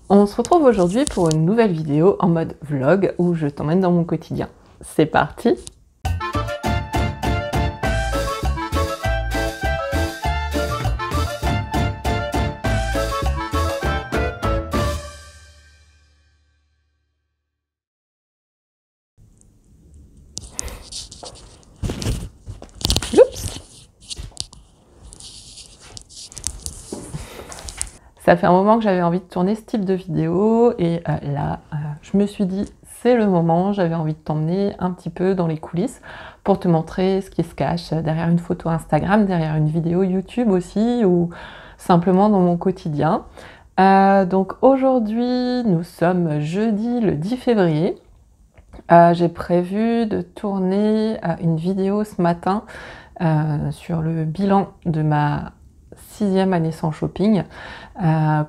On se retrouve aujourd'hui pour une nouvelle vidéo en mode vlog où je t'emmène dans mon quotidien. C'est parti! Oups. Ça fait un moment que j'avais envie de tourner ce type de vidéo et là, je me suis dit c'est le moment, j'avais envie de t'emmener un petit peu dans les coulisses pour te montrer ce qui se cache derrière une photo Instagram, derrière une vidéo YouTube aussi ou simplement dans mon quotidien. Donc aujourd'hui, nous sommes jeudi le 10 février. J'ai prévu de tourner une vidéo ce matin sur le bilan de ma 6e année sans shopping,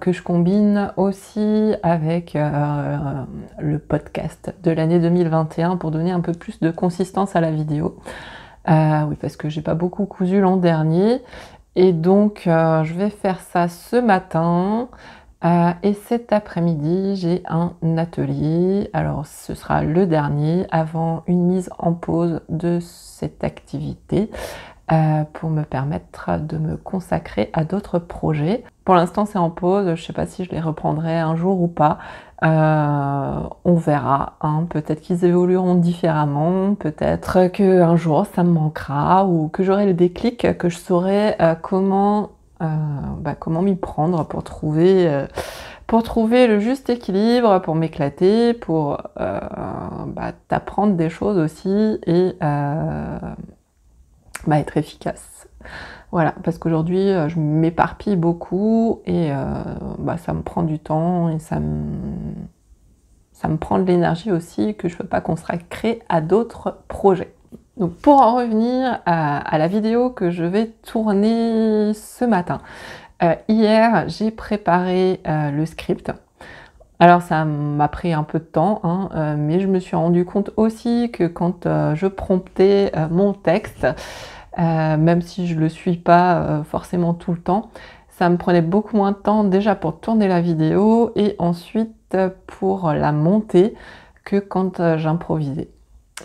que je combine aussi avec le podcast de l'année 2021 pour donner un peu plus de consistance à la vidéo. Oui, parce que j'ai pas beaucoup cousu l'an dernier. Et donc, je vais faire ça ce matin. Et cet après-midi, j'ai un atelier. Alors, ce sera le dernier avant une mise en pause de cette activité pour me permettre de me consacrer à d'autres projets. Pour l'instant, c'est en pause. Je ne sais pas si je les reprendrai un jour ou pas. On verra. Hein. Peut-être qu'ils évolueront différemment. Peut-être qu'un jour, ça me manquera ou que j'aurai le déclic, que je saurai comment m'y prendre pour trouver le juste équilibre, pour m'éclater, pour t'apprendre des choses aussi et être efficace. Voilà, parce qu'aujourd'hui, je m'éparpille beaucoup et ça me prend du temps et ça me prend de l'énergie aussi que je ne peux pas consacrer à d'autres projets. Donc pour en revenir à la vidéo que je vais tourner ce matin, hier j'ai préparé le script. Alors ça m'a pris un peu de temps, hein, mais je me suis rendu compte aussi que quand je promptais mon texte, même si je ne le suis pas forcément tout le temps, ça me prenait beaucoup moins de temps déjà pour tourner la vidéo et ensuite pour la monter que quand j'improvisais.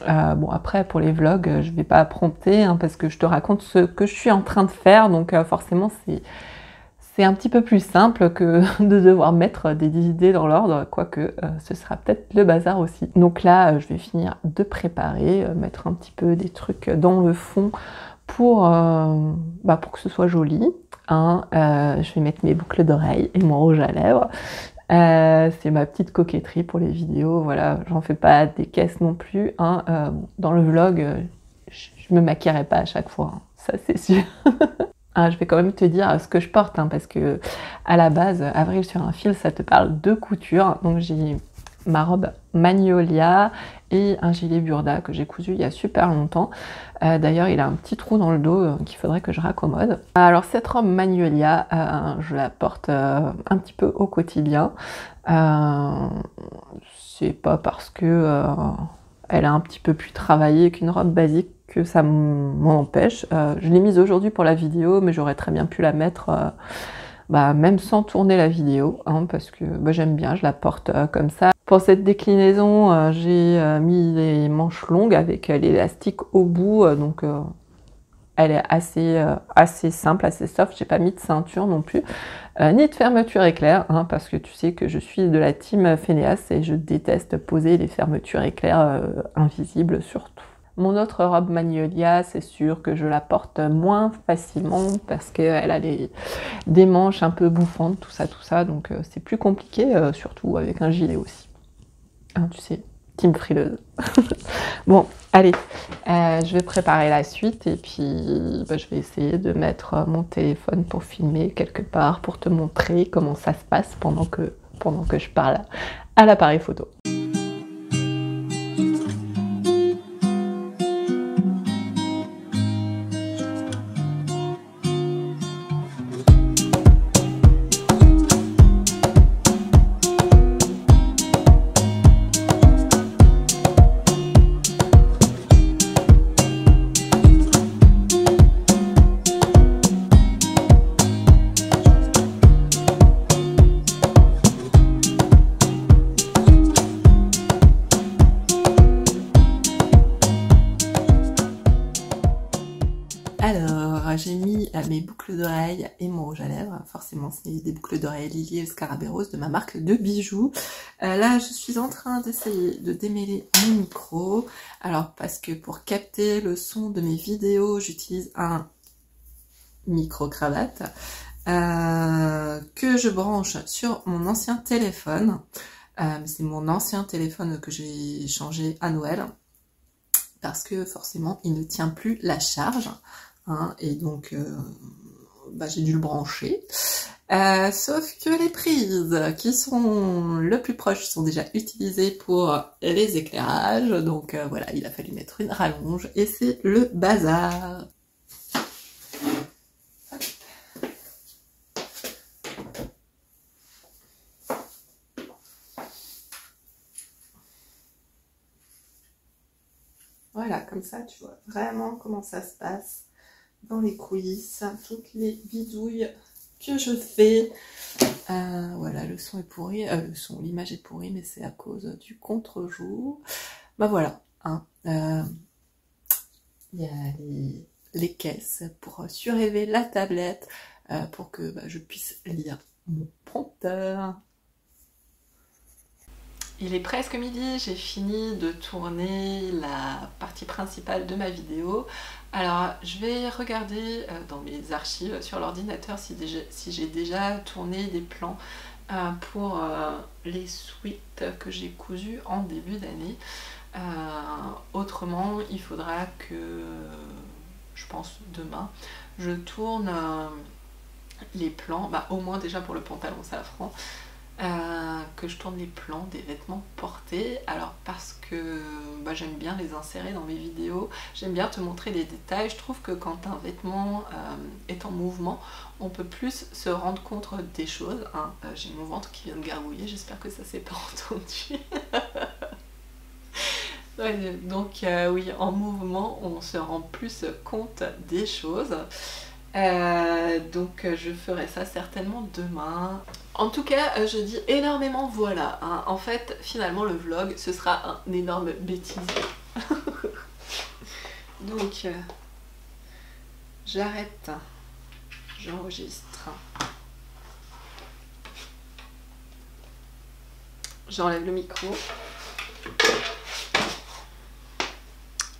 Après pour les vlogs je vais pas prompter hein, parce que je te raconte ce que je suis en train de faire, donc forcément c'est un petit peu plus simple que de devoir mettre des idées dans l'ordre, quoique ce sera peut-être le bazar aussi. Donc là je vais finir de préparer, mettre un petit peu des trucs dans le fond pour que ce soit joli. Hein. Je vais mettre mes boucles d'oreilles et mon rouge à lèvres. C'est ma petite coquetterie pour les vidéos, voilà, j'en fais pas des caisses non plus. Hein. Dans le vlog, je me maquillerai pas à chaque fois, hein. Ça c'est sûr. Je vais quand même te dire ce que je porte, hein, parce que à la base, Avril sur un fil, ça te parle de couture. Donc j'ai ma robe Magnolia et un gilet Burda que j'ai cousu il y a super longtemps. D'ailleurs, il a un petit trou dans le dos qu'il faudrait que je raccommode. Alors cette robe Magnolia, je la porte un petit peu au quotidien. C'est pas parce que elle a un petit peu plus travaillé qu'une robe basique que ça m'en empêche. Je l'ai mise aujourd'hui pour la vidéo, mais j'aurais très bien pu la mettre même sans tourner la vidéo, hein, parce que j'aime bien, je la porte comme ça. Pour cette déclinaison, j'ai mis les manches longues avec l'élastique au bout, donc elle est assez simple, assez soft. J'ai pas mis de ceinture non plus, ni de fermeture éclair, hein, parce que tu sais que je suis de la team Fénéas et je déteste poser les fermetures éclair invisibles surtout. Mon autre robe Magnolia, c'est sûr que je la porte moins facilement parce qu'elle a des manches un peu bouffantes, tout ça, donc c'est plus compliqué, surtout avec un gilet aussi. Hein, tu sais, team frileuse. Bon, allez, je vais préparer la suite et puis je vais essayer de mettre mon téléphone pour filmer quelque part, pour te montrer comment ça se passe pendant que je parle à l'appareil photo. mes boucles d'oreilles et mon rouge à lèvres. Forcément, c'est des boucles d'oreilles Lily Scaraberos de ma marque de bijoux. Là, je suis en train d'essayer de démêler mon micro. Alors, parce que pour capter le son de mes vidéos, j'utilise un micro-cravate que je branche sur mon ancien téléphone. C'est mon ancien téléphone que j'ai changé à Noël. Parce que forcément il ne tient plus la charge, hein, et donc j'ai dû le brancher. Sauf que les prises qui sont le plus proches sont déjà utilisées pour les éclairages, donc voilà, il a fallu mettre une rallonge et c'est le bazar. Voilà, comme ça, tu vois vraiment comment ça se passe dans les coulisses, toutes les bidouilles que je fais. Voilà, le son est pourri, l'image est pourrie, mais c'est à cause du contre-jour. Bah voilà, hein, il y a les caisses pour surélever la tablette, pour que je puisse lire mon prompteur. Il est presque midi, j'ai fini de tourner la partie principale de ma vidéo. Alors je vais regarder dans mes archives sur l'ordinateur si j'ai déjà tourné des plans pour les suites que j'ai cousues en début d'année. Autrement, il faudra que, je pense demain, je tourne les plans, au moins déjà pour le pantalon safran, que je tourne les plans des vêtements portés. Alors parce que j'aime bien les insérer dans mes vidéos, j'aime bien te montrer des détails. Je trouve que quand un vêtement est en mouvement, on peut plus se rendre compte des choses, hein. J'ai mon ventre qui vient de gargouiller, j'espère que ça s'est pas entendu. Ouais, donc oui, en mouvement on se rend plus compte des choses. Donc je ferai ça certainement demain. En tout cas, je dis énormément voilà, hein. En fait, finalement, le vlog, ce sera un énorme bêtise. Donc, j'arrête, j'enregistre. J'enlève le micro.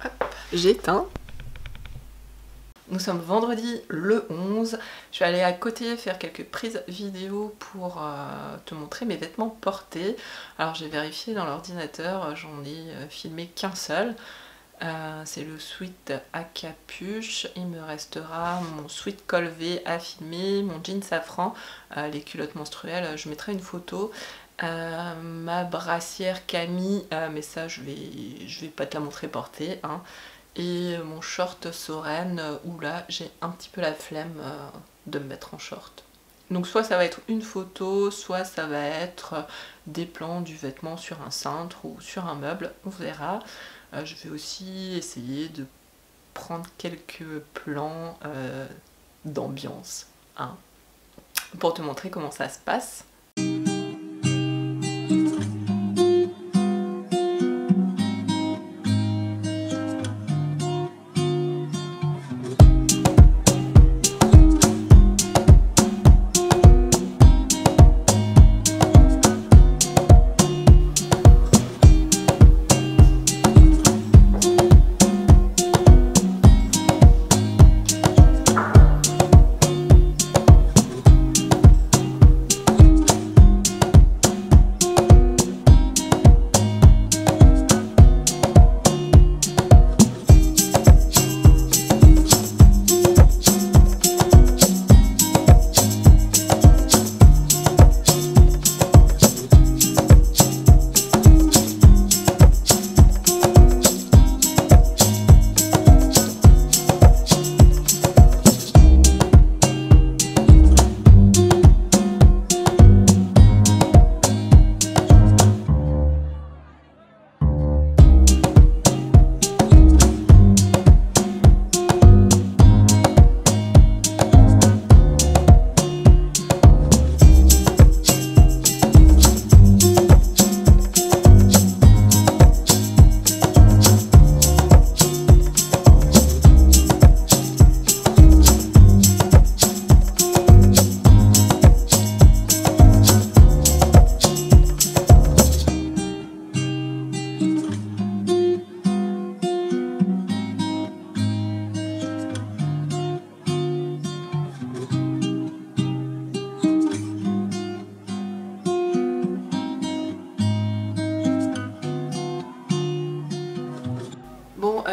Hop, j'éteins. Nous sommes vendredi le 11, je vais aller à côté faire quelques prises vidéo pour te montrer mes vêtements portés. Alors j'ai vérifié dans l'ordinateur, j'en ai filmé qu'un seul. C'est le sweat à capuche, il me restera mon sweat col V à filmer, mon jean safran, les culottes menstruelles, je mettrai une photo. Ma brassière Camille, mais ça je vais pas te la montrer portée, hein. Et mon short Soren où là j'ai un petit peu la flemme de me mettre en short. Donc soit ça va être une photo, soit ça va être des plans du vêtement sur un cintre ou sur un meuble, on verra. Je vais aussi essayer de prendre quelques plans d'ambiance, hein, pour te montrer comment ça se passe.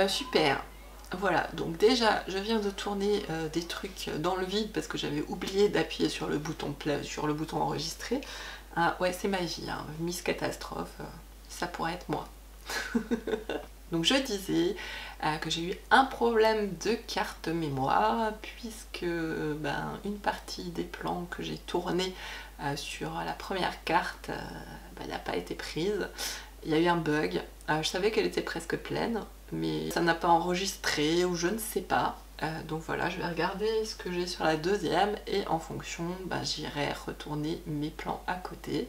Super. Voilà, donc déjà je viens de tourner des trucs dans le vide parce que j'avais oublié d'appuyer sur le bouton enregistrer. Ouais, c'est ma vie, hein. Miss Catastrophe, ça pourrait être moi. Donc je disais que j'ai eu un problème de carte mémoire puisque une partie des plans que j'ai tournés sur la première carte n'a pas été prise. Il y a eu un bug, je savais qu'elle était presque pleine, mais ça n'a pas enregistré ou je ne sais pas. Donc voilà, je vais regarder ce que j'ai sur la deuxième et en fonction, j'irai retourner mes plans à côté.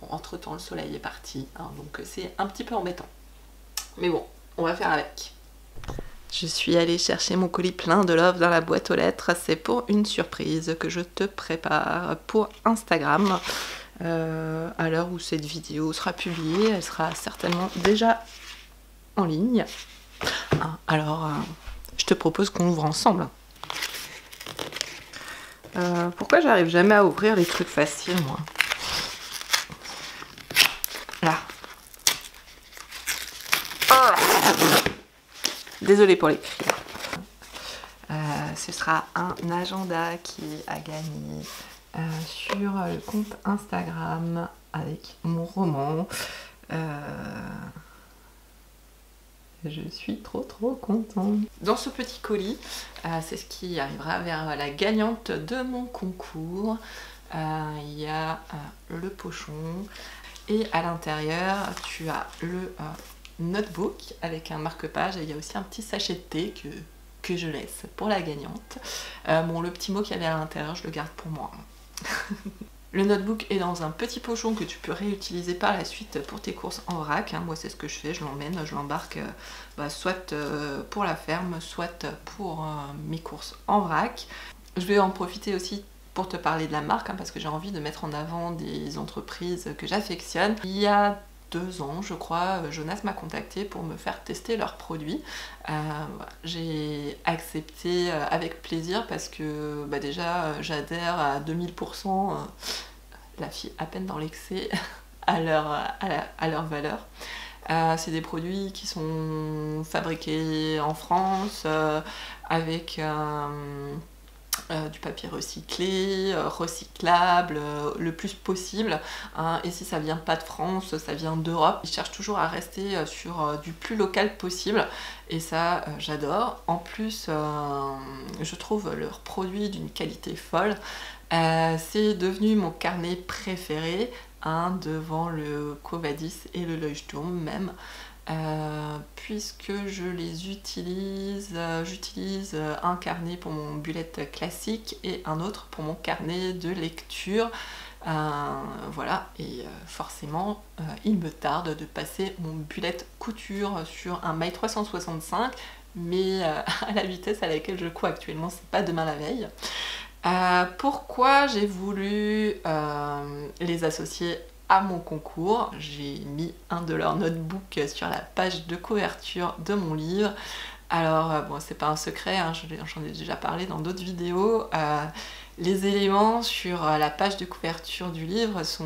Entre temps, le soleil est parti, hein, donc c'est un petit peu embêtant. Mais bon, on va faire avec. Je suis allée chercher mon colis plein de love dans la boîte aux lettres. C'est pour une surprise que je te prépare pour Instagram. À l'heure où cette vidéo sera publiée, elle sera certainement déjà en ligne. Alors, je te propose qu'on ouvre ensemble. Pourquoi j'arrive jamais à ouvrir les trucs faciles, moi? Là. Désolée pour les cris. Ce sera un agenda qui a gagné sur le compte Instagram avec mon roman. Je suis trop contente. Dans ce petit colis, c'est ce qui arrivera vers la gagnante de mon concours. Il y a le pochon et à l'intérieur tu as le notebook avec un marque-page et il y a aussi un petit sachet de thé que je laisse pour la gagnante. Bon, le petit mot qu'il y avait à l'intérieur, je le garde pour moi. Le notebook est dans un petit pochon que tu peux réutiliser par la suite pour tes courses en vrac. Moi c'est ce que je fais, je l'emmène, je l'embarque soit pour la ferme, soit pour mes courses en vrac. Je vais en profiter aussi pour te parler de la marque, parce que j'ai envie de mettre en avant des entreprises que j'affectionne. Il y a 2 ans, je crois, Jonas m'a contacté pour me faire tester leurs produits. J'ai accepté avec plaisir parce que déjà j'adhère à 2000%, la fille à peine dans l'excès, à leur valeur. C'est des produits qui sont fabriqués en France avec du papier recyclé, recyclable, le plus possible, hein. Et si ça vient pas de France, ça vient d'Europe. Ils cherchent toujours à rester sur du plus local possible et ça j'adore. En plus je trouve leurs produits d'une qualité folle. C'est devenu mon carnet préféré, hein, devant le Quo Vadis et le Leuchtturm même. Puisque je les utilise, j'utilise un carnet pour mon bullet classique et un autre pour mon carnet de lecture. Voilà, et forcément il me tarde de passer mon bullet couture sur un maille 365, mais à la vitesse à laquelle je cours actuellement, c'est pas demain la veille. Pourquoi j'ai voulu les associer à mon concours? J'ai mis un de leurs notebooks sur la page de couverture de mon livre. Alors bon, c'est pas un secret, hein, j'en ai déjà parlé dans d'autres vidéos. Les éléments sur la page de couverture du livre sont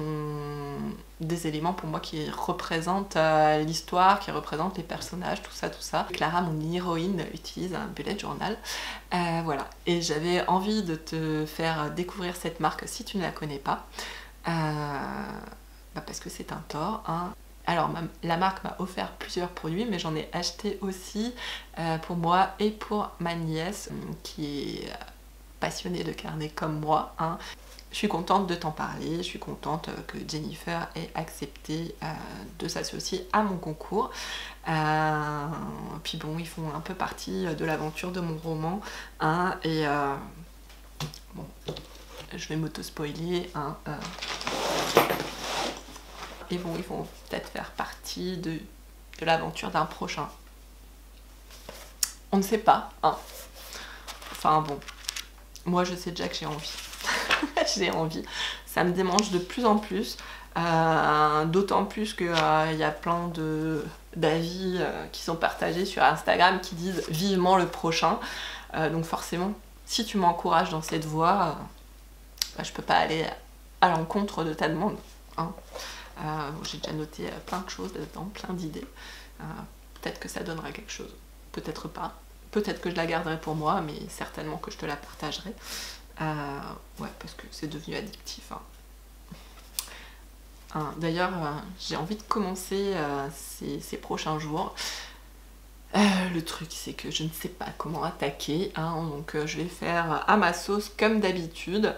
des éléments pour moi qui représentent l'histoire, qui représentent les personnages, tout ça. Clara, mon héroïne, utilise un bullet journal. Voilà, et j'avais envie de te faire découvrir cette marque si tu ne la connais pas. Parce que c'est un tort, hein. Alors la marque m'a offert plusieurs produits, mais j'en ai acheté aussi pour moi et pour ma nièce qui est passionnée de carnet comme moi, hein. Je suis contente de t'en parler, je suis contente que Jennifer ait accepté de s'associer à mon concours. Puis bon, ils font un peu partie de l'aventure de mon roman, hein, et bon, je vais m'auto-spoiler, hein, et bon, ils vont peut-être faire partie de l'aventure d'un prochain. On ne sait pas, hein. Enfin bon, moi je sais déjà que j'ai envie. J'ai envie. Ça me démange de plus en plus. D'autant plus qu'il y a plein d'avis qui sont partagés sur Instagram qui disent vivement le prochain. Donc forcément, si tu m'encourages dans cette voie, je peux pas aller à l'encontre de ta demande, hein. J'ai déjà noté plein de choses dedans, plein d'idées. Peut-être que ça donnera quelque chose, peut-être pas. Peut-être que je la garderai pour moi, mais certainement que je te la partagerai. Ouais, parce que c'est devenu addictif. D'ailleurs, j'ai envie de commencer ces prochains jours. Le truc, c'est que je ne sais pas comment attaquer, donc je vais faire à ma sauce comme d'habitude.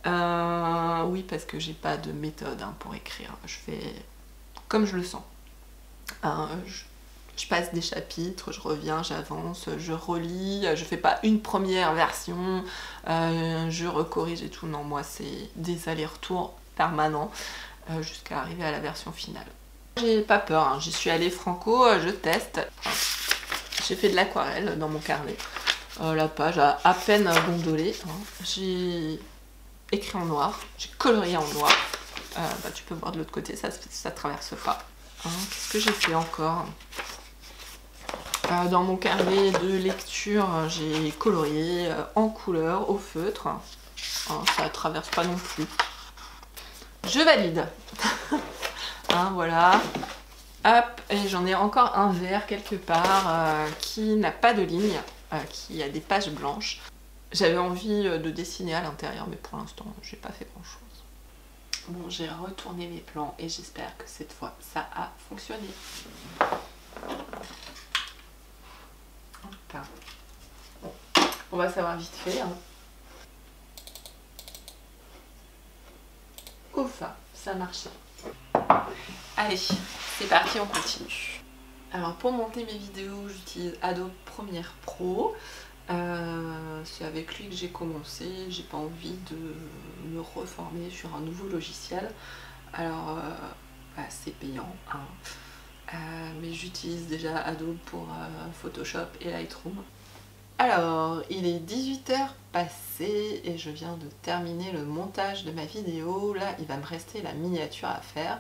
Oui, parce que j'ai pas de méthode pour écrire. Je fais comme je le sens. Je passe des chapitres, je reviens, j'avance, je relis, je fais pas une première version, je recorrige et tout. Non, moi c'est des allers-retours permanents jusqu'à arriver à la version finale. J'ai pas peur, j'y suis allée franco, je teste. J'ai fait de l'aquarelle dans mon carnet. La page a à peine gondolé. J'ai écrit en noir, j'ai colorié en noir. Tu peux voir de l'autre côté, ça traverse pas. Qu'est-ce que j'ai fait encore? Dans mon carnet de lecture, j'ai colorié en couleur, au feutre. Ça traverse pas non plus. Je valide. Voilà. Hop, et j'en ai encore un vert quelque part qui n'a pas de ligne, qui a des pages blanches. J'avais envie de dessiner à l'intérieur, mais pour l'instant, j'ai pas fait grand chose. Bon, j'ai retourné mes plans et j'espère que cette fois, ça a fonctionné. Bon, on va savoir vite fait. Ouf, ça marche. Allez, c'est parti, on continue. Alors pour monter mes vidéos, j'utilise Adobe Premiere Pro. C'est avec lui que j'ai commencé. J'ai pas envie de me reformer sur un nouveau logiciel. Alors c'est payant, mais j'utilise déjà Adobe pour Photoshop et Lightroom. Alors, il est 18h passé et je viens de terminer le montage de ma vidéo. Là, il va me rester la miniature à faire.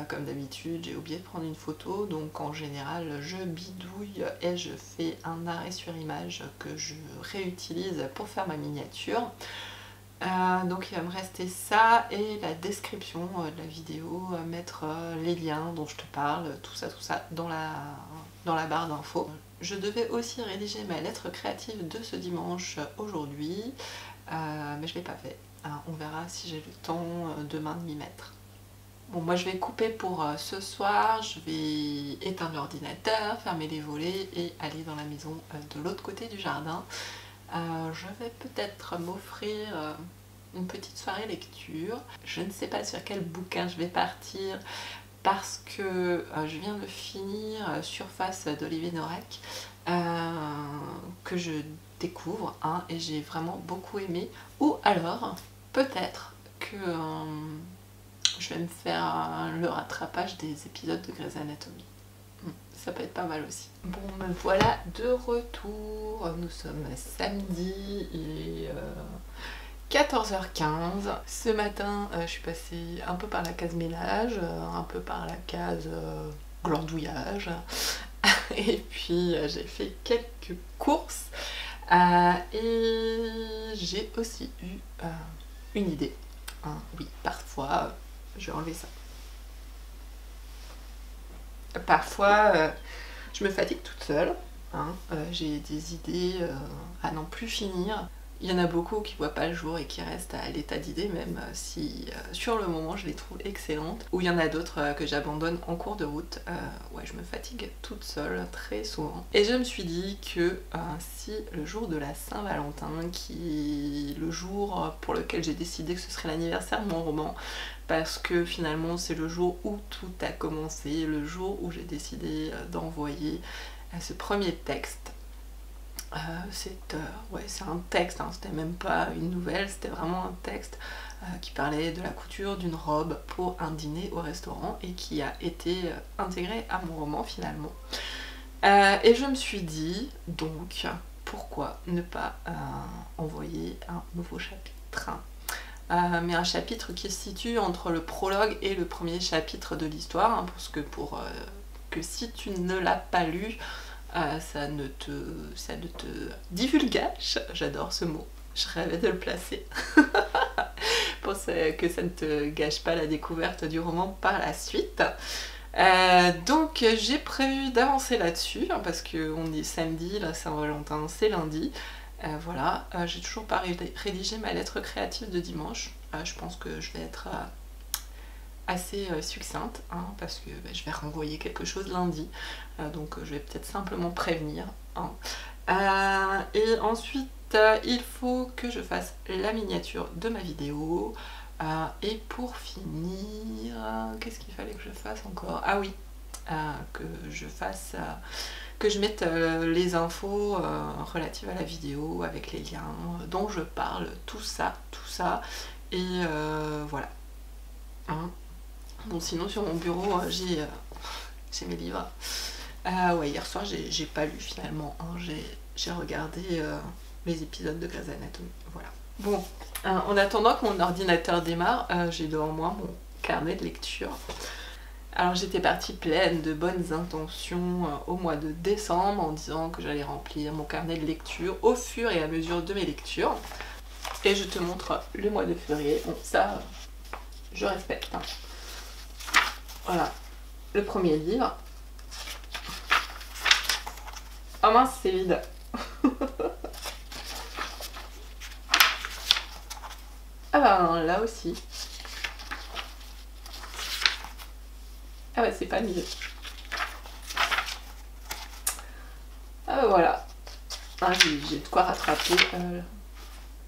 Comme d'habitude, j'ai oublié de prendre une photo, donc en général, je bidouille et je fais un arrêt sur image que je réutilise pour faire ma miniature. Donc il va me rester ça et la description de la vidéo, mettre les liens dont je te parle, tout ça dans la barre d'infos. Je devais aussi rédiger ma lettre créative de ce dimanche aujourd'hui, mais je ne l'ai pas fait. On verra si j'ai le temps demain de m'y mettre. Bon, moi je vais couper pour ce soir, je vais éteindre l'ordinateur, fermer les volets et aller dans la maison de l'autre côté du jardin. Je vais peut-être m'offrir une petite soirée lecture. Je ne sais pas sur quel bouquin je vais partir parce que je viens de finir Surface d'Olivier Norek que je découvre et j'ai vraiment beaucoup aimé. Ou alors peut-être que je vais me faire le rattrapage des épisodes de Grey's Anatomy. Ça peut être pas mal aussi. Bon, me voilà de retour. Nous sommes samedi, il est 14h15. Ce matin, je suis passée un peu par la case ménage, un peu par la case glandouillage. Et puis j'ai fait quelques courses. Et j'ai aussi eu une idée. Oui, parfois, je vais enlever ça. Parfois, je me fatigue toute seule. J'ai des idées à n'en plus finir. Il y en a beaucoup qui ne voient pas le jour et qui restent à l'état d'idée, même si sur le moment je les trouve excellentes. Ou il y en a d'autres que j'abandonne en cours de route. Ouais, je me fatigue toute seule très souvent. Et je me suis dit que si le jour de la Saint-Valentin, qui est le jour pour lequel j'ai décidé que ce serait l'anniversaire de mon roman, parce que finalement c'est le jour où tout a commencé, le jour où j'ai décidé d'envoyer ce premier texte. C'est un texte, c'était même pas une nouvelle, c'était vraiment un texte qui parlait de la couture d'une robe pour un dîner au restaurant et qui a été intégré à mon roman finalement. Et je me suis dit donc pourquoi ne pas envoyer un nouveau chapitre, mais un chapitre qui se situe entre le prologue et le premier chapitre de l'histoire, parce que que si tu ne l'as pas lu, ça ne te divulgage, j'adore ce mot, je rêvais de le placer, pour que ça ne te gâche pas la découverte du roman par la suite. Donc j'ai prévu d'avancer là-dessus, hein, parce qu'on est samedi, là Saint-Valentin, c'est lundi. Voilà, j'ai toujours pas rédigé ma lettre créative de dimanche. Je pense que je vais être assez succincte, hein, parce que je vais renvoyer quelque chose lundi. Donc je vais peut-être simplement prévenir. Hein. Et ensuite, il faut que je fasse la miniature de ma vidéo. Et pour finir, qu'est-ce qu'il fallait que je fasse encore? Ah oui, que je mette les infos relatives à la vidéo avec les liens dont je parle, tout ça, et voilà. Hein. Bon, sinon sur mon bureau j'ai mes livres. Ouais, hier soir j'ai pas lu finalement, hein. J'ai regardé les épisodes de Grey's Anatomy, voilà. Bon, en attendant que mon ordinateur démarre, j'ai devant moi mon carnet de lecture. Alors j'étais partie pleine de bonnes intentions au mois de décembre en disant que j'allais remplir mon carnet de lecture au fur et à mesure de mes lectures. Et je te montre le mois de février. Bon, ça, je respecte. Hein. Voilà, le premier livre. Oh mince, c'est vide. Ah ben là aussi. Ah bah c'est pas mieux. Ah bah voilà. Ah, j'ai de quoi rattraper.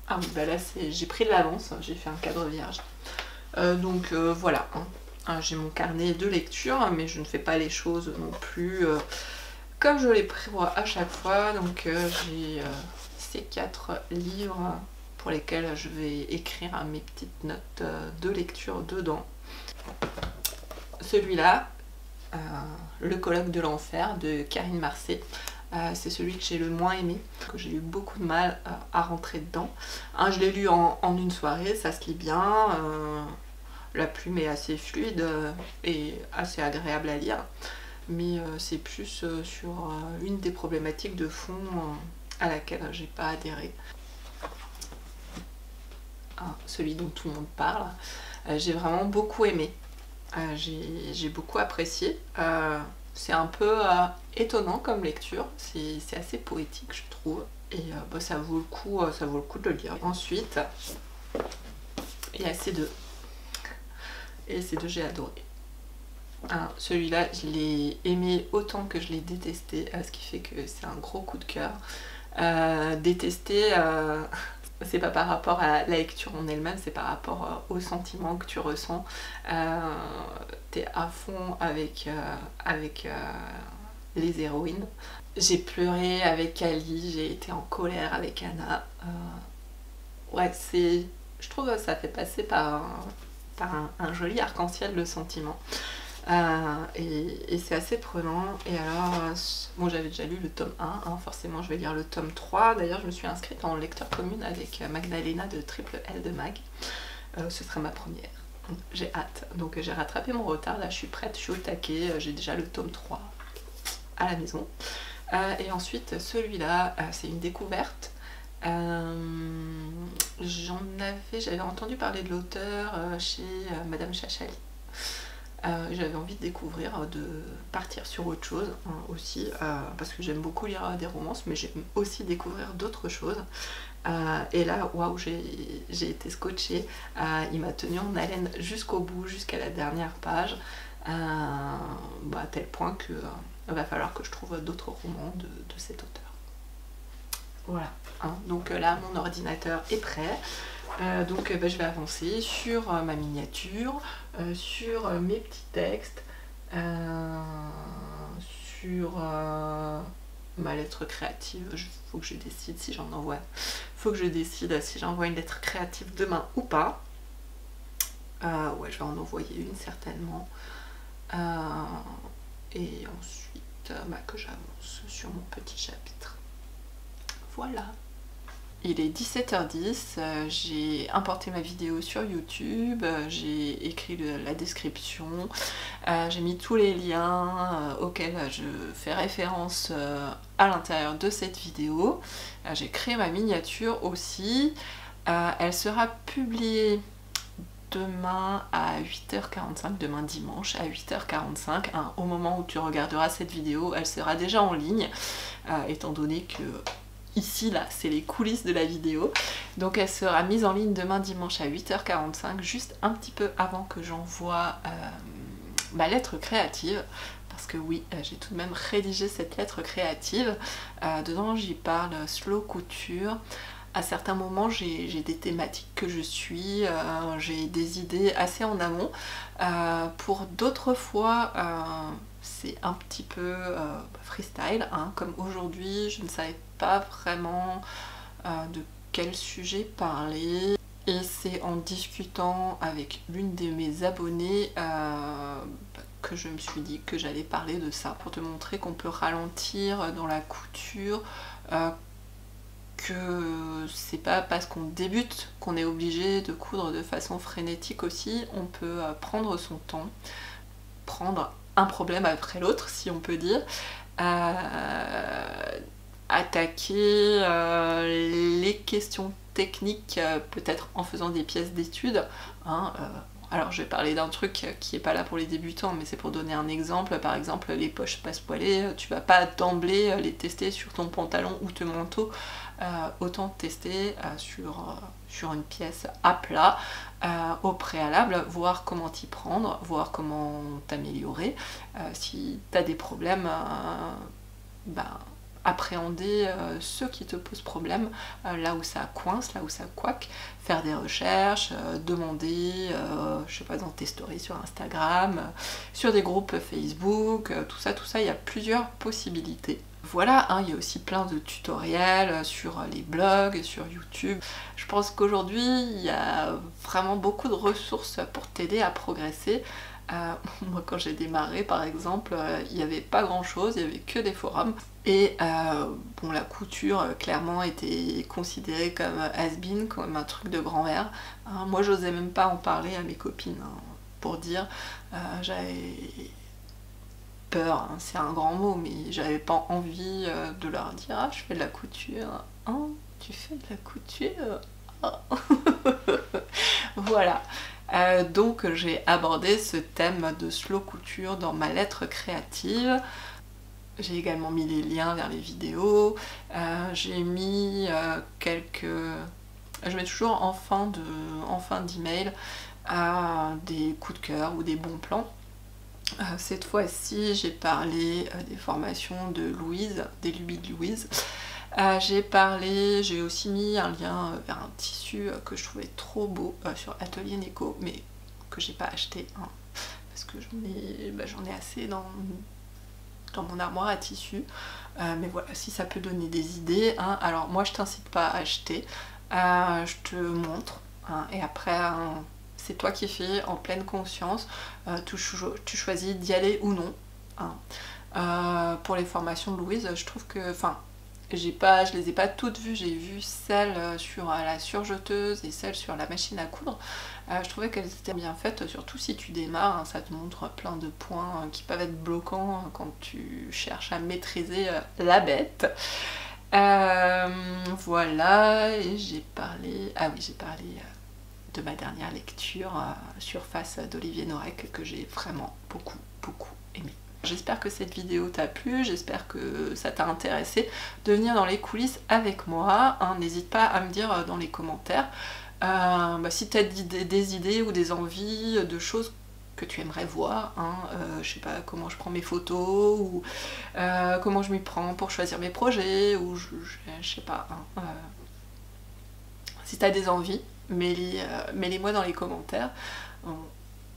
Ah oui, bah là j'ai pris de l'avance, j'ai fait un cadre vierge. Donc voilà. Hein. J'ai mon carnet de lecture, mais je ne fais pas les choses non plus comme je les prévois à chaque fois. Donc j'ai ces 4 livres pour lesquels je vais écrire mes petites notes de lecture dedans. Celui-là, Le colloque de l'enfer de Karine Marcé, c'est celui que j'ai le moins aimé, que j'ai eu beaucoup de mal à rentrer dedans. Hein, je l'ai lu en une soirée, ça se lit bien, la plume est assez fluide et assez agréable à lire, mais c'est plus sur une des problématiques de fond à laquelle j'ai pas adhéré. Celui dont tout le monde parle, j'ai vraiment beaucoup aimé. J'ai beaucoup apprécié. C'est un peu étonnant comme lecture, c'est assez poétique je trouve, et bah, ça vaut le coup de le lire. Ensuite, il y a ces deux, et ces deux j'ai adoré. Celui-là je l'ai aimé autant que je l'ai détesté, ce qui fait que c'est un gros coup de cœur. Détester, c'est pas par rapport à la lecture en elle-même, c'est par rapport aux sentiments que tu ressens. T'es à fond avec les héroïnes. J'ai pleuré avec Ali, j'ai été en colère avec Anna. Ouais, je trouve que ça fait passer par un joli arc-en-ciel de sentiments. Et c'est assez prenant. Et alors, bon, j'avais déjà lu le tome 1, hein, forcément je vais lire le tome 3. D'ailleurs je me suis inscrite en lecteur commune avec Magdalena de Triple L de Mag. Ce sera ma première, j'ai hâte. Donc j'ai rattrapé mon retard, là je suis prête, je suis au taquet, j'ai déjà le tome 3 à la maison. Et ensuite celui-là, c'est une découverte. J'avais entendu parler de l'auteur chez Madame Chachali. J'avais envie de découvrir, de partir sur autre chose hein, aussi, parce que j'aime beaucoup lire des romances, mais j'aime aussi découvrir d'autres choses. Et là, waouh, j'ai été scotchée. Il m'a tenu en haleine jusqu'au bout, jusqu'à la dernière page, à tel point que va falloir que je trouve d'autres romans de cet auteur. Voilà, hein. Donc là mon ordinateur est prêt, donc je vais avancer sur ma miniature, sur mes petits textes, sur ma lettre créative. Faut que je décide si j'en envoie. Faut que je décide si j'envoie une lettre créative demain ou pas. Ouais, je vais en envoyer une certainement. Et ensuite que j'avance sur mon petit chapitre. Voilà. Il est 17h10, j'ai importé ma vidéo sur YouTube, j'ai écrit la description, j'ai mis tous les liens auxquels je fais référence à l'intérieur de cette vidéo. J'ai créé ma miniature aussi. Elle sera publiée demain à 8h45, demain dimanche à 8h45, hein, au moment où tu regarderas cette vidéo, elle sera déjà en ligne, étant donné que ici, là, c'est les coulisses de la vidéo. Donc elle sera mise en ligne demain dimanche à 8h45, juste un petit peu avant que j'envoie ma lettre créative. Parce que oui, j'ai tout de même rédigé cette lettre créative. Dedans, j'y parle slow couture. À certains moments, j'ai des thématiques que je suis, j'ai des idées assez en amont. Pour d'autres fois, c'est un petit peu freestyle, hein, comme aujourd'hui, je ne savais pas vraiment de quel sujet parler. Et c'est en discutant avec l'une de mes abonnées que je me suis dit que j'allais parler de ça, pour te montrer qu'on peut ralentir dans la couture, que c'est pas parce qu'on débute qu'on est obligé de coudre de façon frénétique aussi, on peut prendre son temps, prendre un problème après l'autre si on peut dire, attaquer les questions techniques peut-être en faisant des pièces d'études, hein, alors je vais parler d'un truc qui est pas là pour les débutants, mais c'est pour donner un exemple. Par exemple, les poches passepoilées, tu vas pas d'emblée les tester sur ton pantalon ou ton manteau, autant tester sur une pièce à plat au préalable, voir comment t'y prendre, voir comment t'améliorer. Si tu as des problèmes, appréhender ce qui te pose problème, là où ça coince, là où ça coaque, faire des recherches, demander, je sais pas, dans tes stories sur Instagram, sur des groupes Facebook, tout ça, il y a plusieurs possibilités. Voilà, hein, il y a aussi plein de tutoriels sur les blogs, sur YouTube. Je pense qu'aujourd'hui, il y a vraiment beaucoup de ressources pour t'aider à progresser. Moi quand j'ai démarré par exemple, il n'y avait pas grand chose, il n'y avait que des forums. Et bon, la couture clairement était considérée comme has-been, comme un truc de grand-mère. Hein, moi j'osais même pas en parler à mes copines, hein, pour dire, j'avais peur, hein, c'est un grand mot, mais j'avais pas envie de leur dire « Ah, je fais de la couture. Hein, tu fais de la couture? Ah. » Voilà. Donc j'ai abordé ce thème de slow couture dans ma lettre créative. J'ai également mis les liens vers les vidéos. J'ai mis quelques... Je mets toujours en fin d'email des coups de cœur ou des bons plans. Cette fois-ci, j'ai parlé des formations de Louise, des lubies de Louise. J'ai aussi mis un lien vers un tissu que je trouvais trop beau sur Atelier Neko, mais que j'ai pas acheté, hein, parce que j'en ai assez dans mon armoire à tissu. Mais voilà, si ça peut donner des idées, hein. Alors moi je t'incite pas à acheter, je te montre, hein, et après c'est toi qui fais en pleine conscience, tu choisis d'y aller ou non, hein. Pour les formations de Louise, je trouve que, enfin, je les ai pas toutes vues, j'ai vu celles sur la surjeteuse et celles sur la machine à coudre. Je trouvais qu'elles étaient bien faites, surtout si tu démarres, hein, ça te montre plein de points qui peuvent être bloquants quand tu cherches à maîtriser la bête. Voilà, et j'ai parlé de ma dernière lecture, Surface d'Olivier Norek, que j'ai vraiment beaucoup aimé. J'espère que cette vidéo t'a plu, j'espère que ça t'a intéressé de venir dans les coulisses avec moi, hein. N'hésite pas à me dire dans les commentaires si tu as des idées ou des envies de choses que tu aimerais voir, hein. Je sais pas comment je prends mes photos, ou comment je m'y prends pour choisir mes projets, ou je sais pas, hein. Si tu as des envies, mets-les-moi dans les commentaires.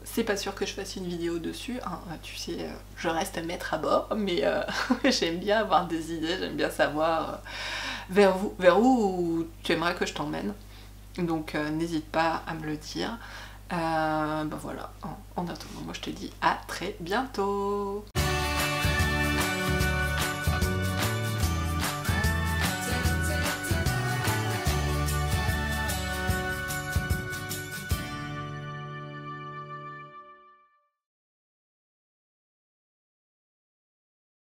C'est pas sûr que je fasse une vidéo dessus, hein. Tu sais, je reste maître à bord, mais j'aime bien avoir des idées, j'aime bien savoir vers où tu aimerais que je t'emmène. Donc n'hésite pas à me le dire. Voilà, en attendant, moi je te dis à très bientôt.